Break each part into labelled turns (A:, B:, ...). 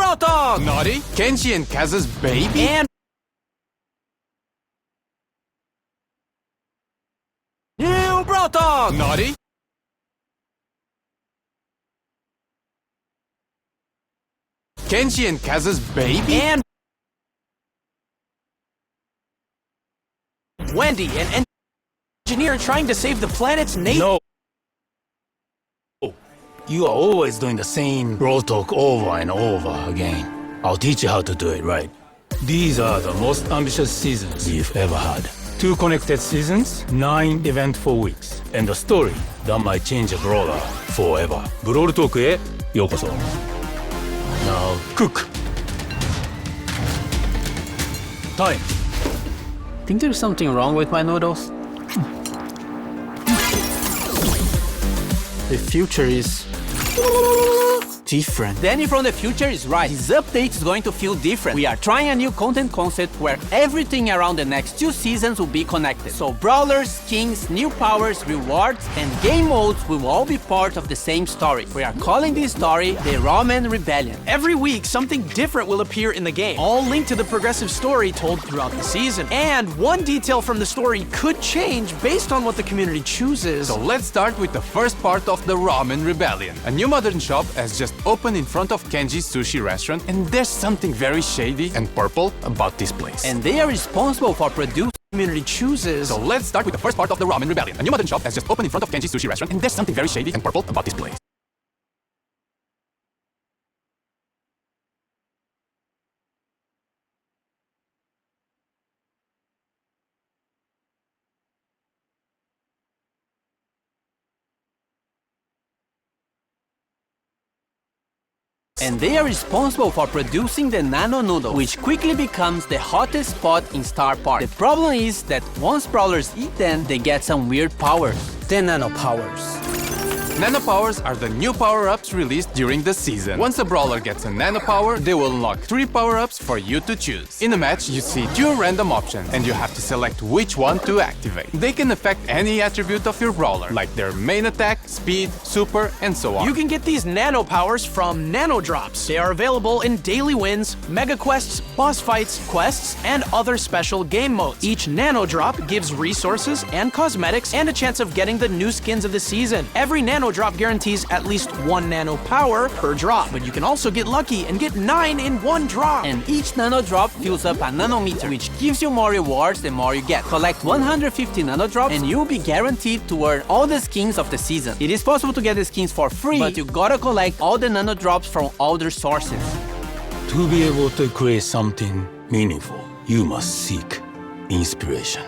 A: Brawl Talk!
B: Nori, Kenji and Kaze's baby?
A: And new Brawl Talk!
B: Nori? Kenji and Kaze's baby?
A: And Wendy, an engineer trying to save the planet's nature.
C: No. You are always doing the same brawl talk over and over again. I'll teach you how to do it right. These are the most ambitious seasons we've ever had. 2 connected seasons, 9 eventful weeks, and a story that might change a brawler forever. Brawl Talk へようこそ. Now cook. Time.
D: Think there's something wrong with my noodles? The future is different.
A: Danny from the future is right. This update is going to feel different. We are trying a new content concept where everything around the next 2 seasons will be connected. So brawlers, skins, new powers, rewards, and game modes will all be part of the same story. We are calling this story the Ramen Rebellion.
E: Every week, something different will appear in the game, all linked to the progressive story told throughout the season. And one detail from the story could change based on what the community chooses.
B: So let's start with the first part of the Ramen Rebellion. A new modern shop has just opened in front of Kenji's sushi restaurant, and there's something very shady and purple about this place.
A: And they are responsible for producing
E: Community chooses.
B: So let's start with the first part of the Ramen Rebellion. A new modern shop has just opened in front of Kenji's sushi restaurant, and there's something very shady and purple about this place.
A: And they are responsible for producing the nano noodle, which quickly becomes the hottest spot in Star Park. The problem is that once brawlers eat them, they get some weird powers.
D: The nano powers.
B: Nano powers are the new power-ups released during the season. Once a brawler gets a nano power, they will unlock 3 power-ups for you to choose. In a match, you see 2 random options, and you have to select which one to activate. They can affect any attribute of your brawler, like their main attack, speed, super, and so on.
E: You can get these nano powers from nano drops. They are available in daily wins, mega quests, boss fights, quests, and other special game modes. Each nano drop gives resources and cosmetics and a chance of getting the new skins of the season. Every nano drop guarantees at least 1 nano power per drop, but you can also get lucky and get 9 in 1 drop.
A: And each nano drop fills up a nanometer, which gives you more rewards the more you get. Collect 150 nano drops and you'll be guaranteed to earn all the skins of the season. It is possible to get the skins for free, but you gotta collect all the nano drops from all their sources.
C: To be able to create something meaningful, you must seek inspiration.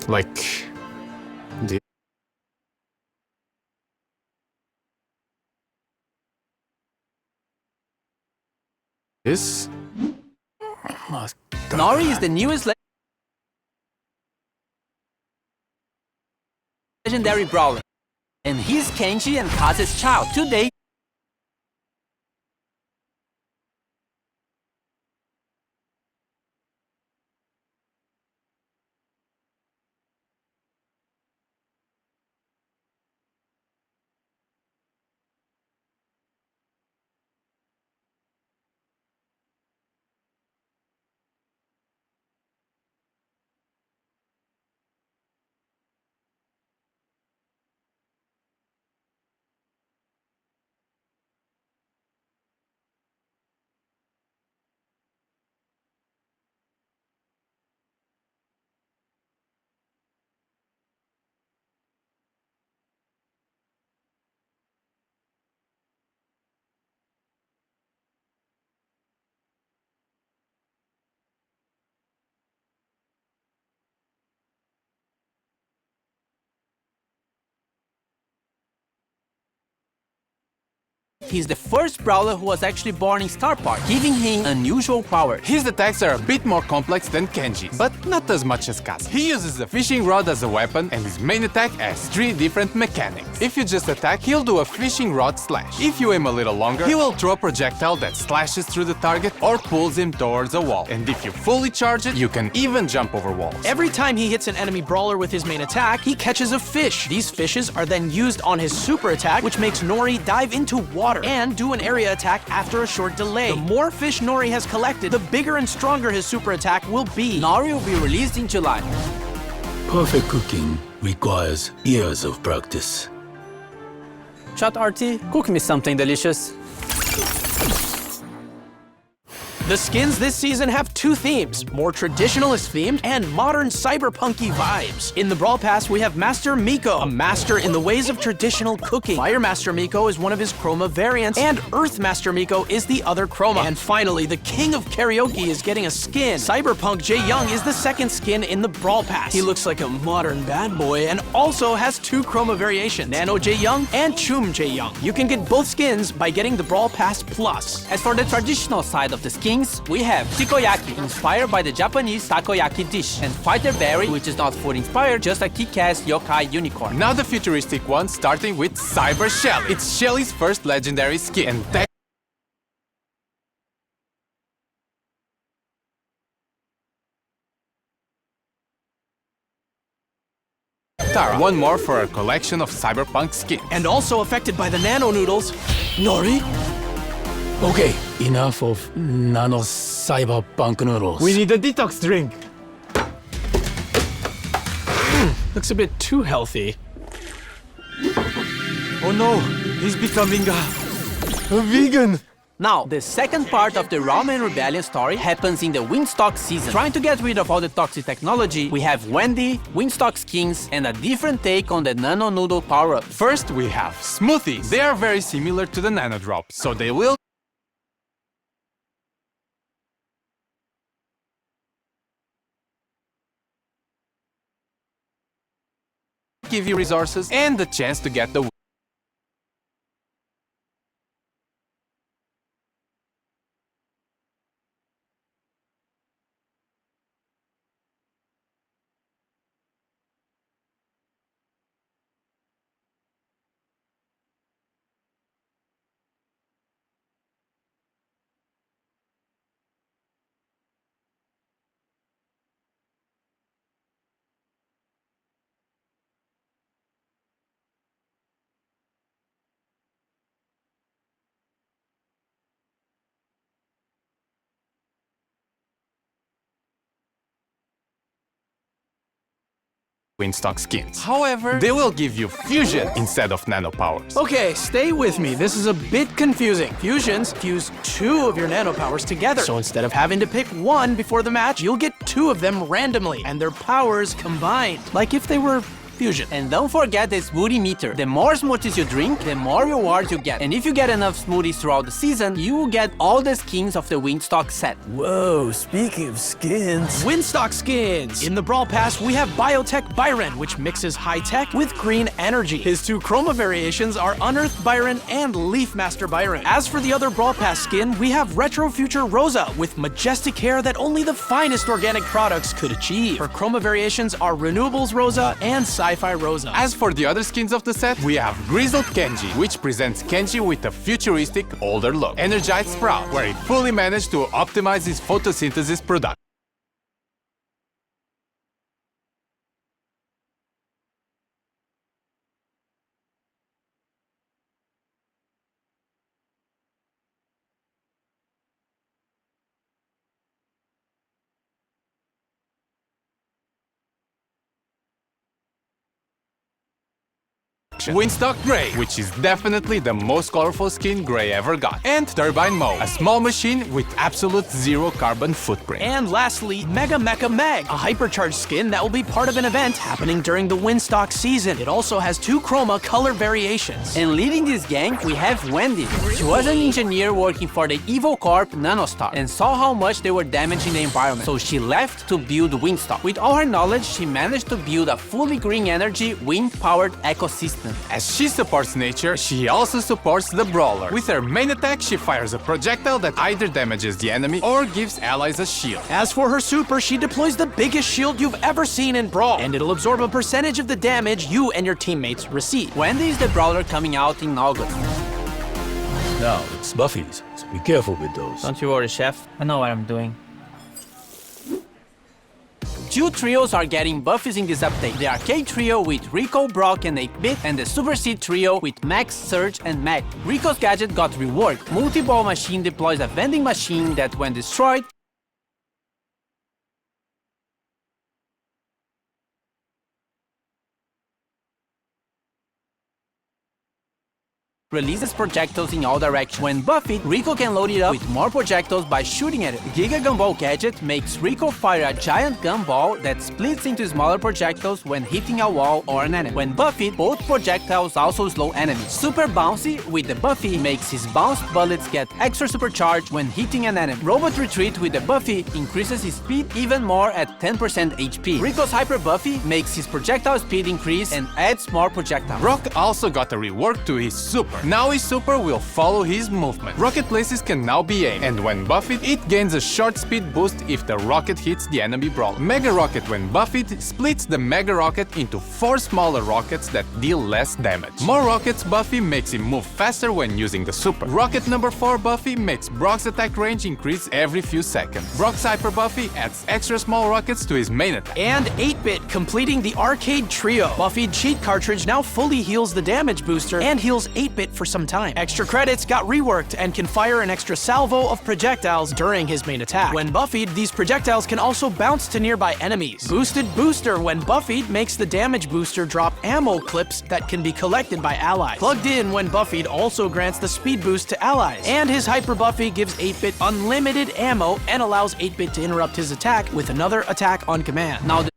B: Like... this?
A: Nori is the newest legendary brawler, and he's Kenji and Kaze's child. Today, he's the first brawler who was actually born in Star Park, giving him unusual powers.
B: His attacks are a bit more complex than Kenji's, but not as much as Kaze. He uses the fishing rod as a weapon, and his main attack has 3 different mechanics. If you just attack, he'll do a fishing rod slash. If you aim a little longer, he will throw a projectile that slashes through the target or pulls him towards a wall. And if you fully charge it, you can even jump over walls.
E: Every time he hits an enemy brawler with his main attack, he catches a fish. These fishes are then used on his super attack, which makes Nori dive into water water and do an area attack after a short delay. The more fish Nori has collected, the bigger and stronger his super attack will be.
A: Nori will be released in July.
C: Perfect cooking requires years of practice.
D: Chat RT, cook me something delicious.
E: The skins this season have two themes, more traditionalist themed and modern cyberpunky vibes. In the Brawl Pass, we have Master Miko, a master in the ways of traditional cooking. Fire Master Miko is one of his chroma variants, and Earth Master Miko is the other chroma. And finally, the King of Karaoke is getting a skin. Cyberpunk Jae Young is the second skin in the Brawl Pass. He looks like a modern bad boy and also has two chroma variations, Nano Jae Young and Chum Jae Young. You can get both skins by getting the Brawl Pass Plus.
A: As for the traditional side of the skins, we have Takoyaki, inspired by the Japanese takoyaki dish, and Fighter Berry, which is not food inspired, just a kick-ass yokai unicorn.
B: Now the futuristic one, starting with Cyber Shelly. It's Shelly's first legendary skin, and Tara, one more for our collection of cyberpunk skins.
E: And also affected by the nano noodles, Nori.
C: Okay, enough of nano cyberpunk noodles.
D: We need a detox drink.
E: Looks a bit too healthy.
D: Oh no, he's becoming a vegan.
A: Now, the second part of the Ramen Rebellion story happens in the Windstock season. Trying to get rid of all the toxic technology, we have Wendy, Windstock skins, and a different take on the Nano Noodle power-ups.
B: First, we have smoothies. They are very similar to the Nano Drops, so they will give you resources and the chance to get the Windstock skins. However, they will give you fusion instead of nano powers.
E: Okay, stay with me. This is a bit confusing. Fusions fuse two of your nano powers together. So instead of having to pick one before the match, you'll get two of them randomly, and their powers combined. Like if they were fusion.
A: And don't forget the smoothie meter. The more smoothies you drink, the more rewards you get. And if you get enough smoothies throughout the season, you will get all the skins of the Windstock set.
D: Whoa, speaking of skins.
E: Windstock skins! In the Brawl Pass, we have Biotech Byron, which mixes high-tech with green energy. His two chroma variations are Unearthed Byron and Leaf Master Byron. As for the other Brawl Pass skin, we have Retro Future Rosa, with majestic hair that only the finest organic products could achieve. Her chroma variations are Renewables Rosa and Sci-Fi Rosa.
B: As for the other skins of the set, we have Grizzled Kenji, which presents Kenji with a futuristic, older look. Energized Sprout, where he fully managed to optimize his photosynthesis production. Windstock Gray, which is definitely the most colorful skin Gray ever got. And Turbine Mode, a small machine with absolute zero carbon footprint.
E: And lastly, Mega Mecha Meg, a hypercharged skin that will be part of an event happening during the Windstock season. It also has two chroma color variations.
A: And leading this gang, we have Wendy. She was an engineer working for the Evil Corp Nanostar and saw how much they were damaging the environment. So she left to build Windstock. With all her knowledge, she managed to build a fully green energy, wind-powered ecosystem.
B: As she supports nature, she also supports the brawler. With her main attack, she fires a projectile that either damages the enemy or gives allies a shield.
E: As for her super, she deploys the biggest shield you've ever seen in Brawl, and it'll absorb a percentage of the damage you and your teammates receive.
A: Wendy is the brawler coming out in August.
C: Now it's buffies, so be careful with those.
A: Don't you worry, chef. I know what I'm doing. Two trios are getting buffies in this update. The arcade trio with Rico, Brock, and 8-bit, and the Super Seed trio with Max, Surge, and Meg. Rico's gadget got reworked. Multi-ball machine deploys a vending machine that, when destroyed, releases projectiles in all directions. When buffied, Rico can load it up with more projectiles by shooting at it. Giga Gumball gadget makes Rico fire a giant gumball that splits into smaller projectiles when hitting a wall or an enemy. When buffied, both projectiles also slow enemies. Super Bouncy with the buffy makes his bounced bullets get extra supercharged when hitting an enemy. Robot Retreat with the buffy increases his speed even more at 10% HP. Rico's Hyper Buffy makes his projectile speed increase and adds more projectiles.
B: Brock also got a rework to his super. Now his super will follow his movement. Rocket places can now be aimed, and when buffed, it gains a short speed boost if the rocket hits the enemy brawler. Mega Rocket, when buffed, splits the Mega Rocket into 4 smaller rockets that deal less damage. More rockets buffy makes him move faster when using the super. Rocket number 4 buffy makes Brock's attack range increase every few seconds. Brock's Hyper Buffy adds extra small rockets to his main attack.
E: And 8-bit completing the arcade trio. Buffied cheat cartridge now fully heals the damage booster and heals 8-bit for some time. Extra credits got reworked and can fire an extra salvo of projectiles during his main attack. When buffied, these projectiles can also bounce to nearby enemies. Boosted Booster, when buffied, makes the damage booster drop ammo clips that can be collected by allies. Plugged in, when buffied, also grants the speed boost to allies. And his Hyper Buffy gives 8-bit unlimited ammo and allows 8-bit to interrupt his attack with another attack on command. Now,
A: the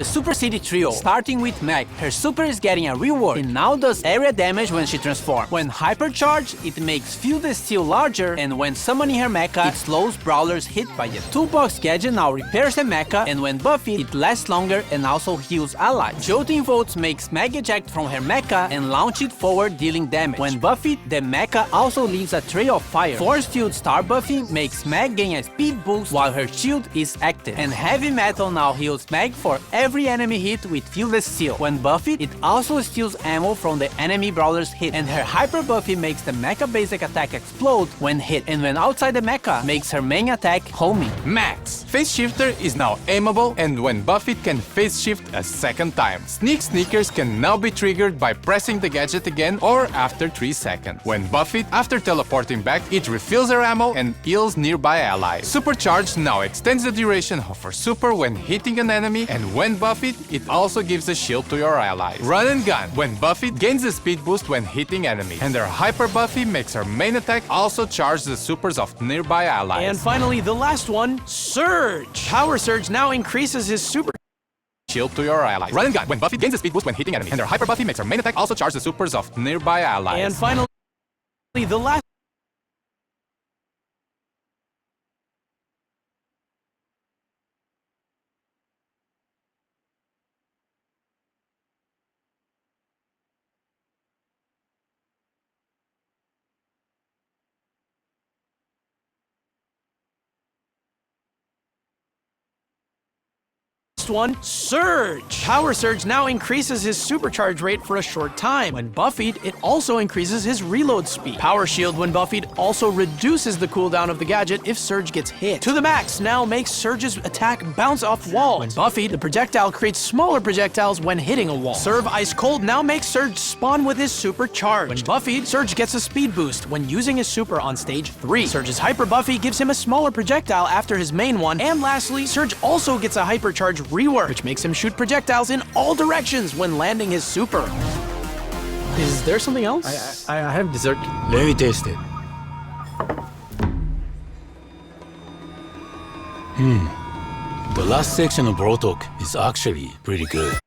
A: Super City trio, starting with Meg. Her super is getting a rework. It now does area damage when she transforms. When hypercharged, it makes Field Steel larger, and when summoning her mecha, it slows brawlers hit by it. Toolbox gadget now repairs the mecha, and when buffed, it lasts longer and also heals allies. Jolting Volts makes Meg eject from her mecha and launch it forward, dealing damage. When buffed, the mecha also leaves a trail of fire. Force Field Star buffing makes Meg gain a speed boost while her shield is active. And Heavy Metal now heals Meg for every enemy hit with Fieldless Steel. When buffed, it also steals ammo from the enemy brawler's hit. And her Hyper Buffy makes the mecha basic attack explode when hit. And when outside the mecha, makes her main attack homing.
B: Max. Phase Shifter is now aimable, and when buffed can phase shift a second time. Sneak Sneakers can now be triggered by pressing the gadget again or after 3 seconds. When buffed, after teleporting back, it refills her ammo and heals nearby allies. Supercharged now extends the duration of her super when hitting an enemy, and when buffed, it also gives a shield to your allies. Run and Gun. When buffed, gains a speed boost when hitting enemies. And her Hyper Buffy makes her main attack also charge the supers of nearby allies.
E: And finally, the last one, Surge. Power Surge now increases his super
B: shield to your allies. Run and Gun. When buffed, gains a speed boost when hitting enemies. And her Hyper Buffy makes her main attack also charge the supers of nearby allies.
E: And finally, the last one, Surge. Power Surge now increases his supercharge rate for a short time. When buffed, it also increases his reload speed. Power Shield, when buffed, also reduces the cooldown of the gadget if Surge gets hit. To the Max now makes Surge's attack bounce off walls. When buffed, the projectile creates smaller projectiles when hitting a wall. Serve Ice Cold now makes Surge spawn with his super charge. When buffed, Surge gets a speed boost when using his super on stage 3. Surge's Hyper Buffy gives him a smaller projectile after his main one. And lastly, Surge also gets a hypercharge rework, which makes him shoot projectiles in all directions when landing his super. Is there something else?
D: I have dessert.
C: Let me taste it. The last section of Brawl Talk is actually pretty good.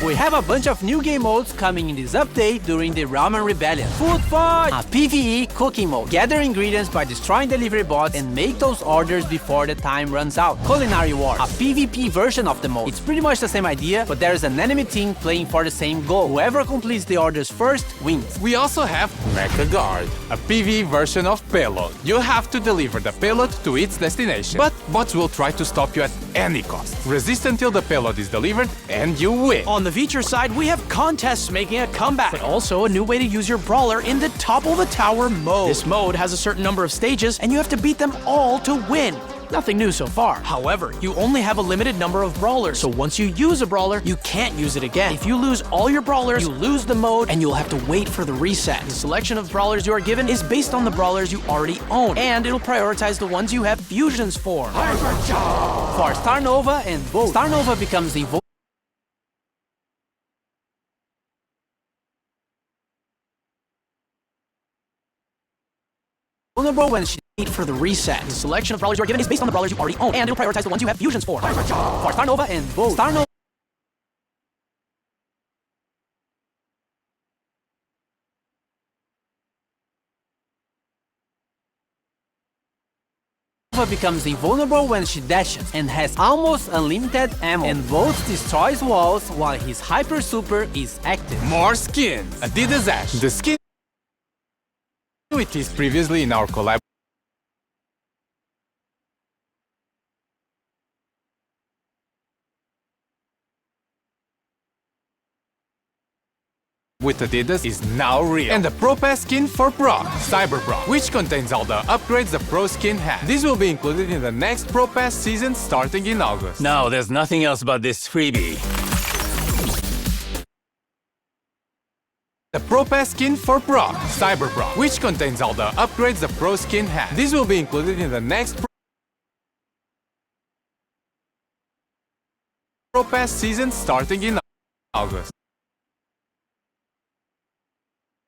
A: We have a bunch of new game modes coming in this update during the Ramen Rebellion. Food fight! A PvE cooking mode. Gather ingredients by destroying delivery bots and make those orders before the time runs out. Culinary Wars. A PvP version of the mode. It's pretty much the same idea, but there is an enemy team playing for the same goal. Whoever completes the orders first wins.
B: We also have Mecha Guard, a PvE version of Payload. You have to deliver the payload to its destination, but bots will try to stop you at any cost. Resist until the payload is delivered and you win.
E: On the feature side, we have contests making a comeback, but also a new way to use your brawler in the topple the tower mode. This mode has a certain number of stages, and you have to beat them all to win. Nothing new so far. However, you only have a limited number of brawlers, so once you use a brawler, you can't use it again. If you lose all your brawlers, you lose the mode, and you'll have to wait for the reset. The selection of brawlers you are given is based on the brawlers you already own, and it'll prioritize the ones you have fusions for.
A: For Star Nova and both, Star Nova becomes invulnerable when she
E: Wait for the reset. The selection of brawlers you are given is based on the brawlers you already own, and it'll prioritize the ones you have fusions for.
A: For Star Nova and both, Star Nova becomes invulnerable when she dashes and has almost unlimited ammo, and both destroys walls while his hyper super is active.
B: More skins! Adidas Ash, the skin it is previously in our collab with Adidas is now real. And the Pro Pass skin for Brock, Cyber Brock, which contains all the upgrades the Pro skin has. This will be included in the next Pro Pass season starting in August.
C: Now there's nothing else but this freebie.
B: The Pro Pass skin for Brock, Cyber Brock, which contains all the upgrades the Pro skin has. This will be included in the next Pro Pass season starting in August.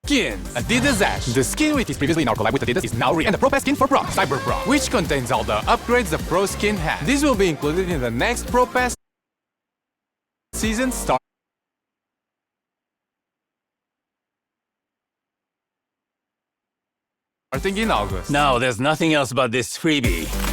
B: Skins, Adidas Ash, the skin which is previously in our collab with Adidas is now real. And the Pro Pass skin for Brock, Cyber Brock, which contains all the upgrades the Pro skin has. This will be included in the next Pro Pass season starting in August.
C: Now there's nothing else but this freebie.